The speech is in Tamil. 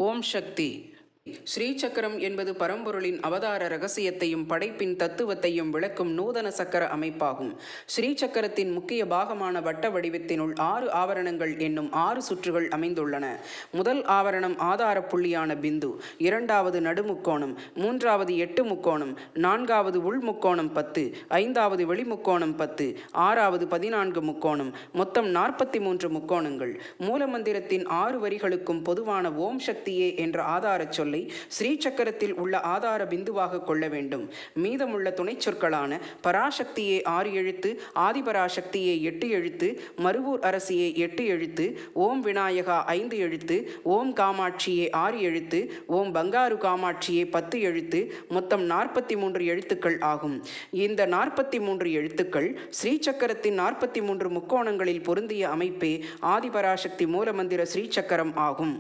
ஓம் சக்தி. ஸ்ரீசக்கரம் என்பது பரம்பொருளின் அவதார ரகசியத்தையும் படைப்பின் தத்துவத்தையும் விளக்கும் நூதன சக்கர அமைப்பாகும். ஸ்ரீசக்கரத்தின் முக்கிய பாகமான வட்ட வடிவத்தினுள் 6 ஆவரணங்கள் என்னும் 6 சுற்றுகள் அமைந்துள்ளன. முதல் ஆவரணம் ஆதார புள்ளியான பிந்து, இரண்டாவது நடுமுக்கோணம், மூன்றாவது 8 முக்கோணம், நான்காவது உள்முக்கோணம் 10, ஐந்தாவது வெளிமுக்கோணம் 10, ஆறாவது 14 முக்கோணம், மொத்தம் 43 முக்கோணங்கள். மூலமந்திரத்தின் 6 வரிகளுக்கும் பொதுவான ஓம் சக்தியே என்ற ஆதார சொல்லை ஸ்ரீசக்கரத்தில் உள்ள ஆதார பிந்துவாக கொள்ள வேண்டும். மீதமுள்ள துணை சொற்களான பராசக்தியே 6 எழுத்து, ஆதிபராசக்தியே 8 எழுத்து, மருவூர் அரசியே 8 எழுத்து, ஓம் விநாயகா 5 எழுத்து, ஓம் காமாட்சியே 6 எழுத்து, ஓம் பங்காரு காமாட்சியே 10 எழுத்து, மொத்தம் 43 எழுத்துக்கள் ஆகும். இந்த 43 எழுத்துக்கள் ஸ்ரீசக்கரத்தின் 43 முக்கோணங்களில் பொருந்திய அமைப்பே ஆதிபராசக்தி மூலமந்திர ஸ்ரீசக்கரம் ஆகும்.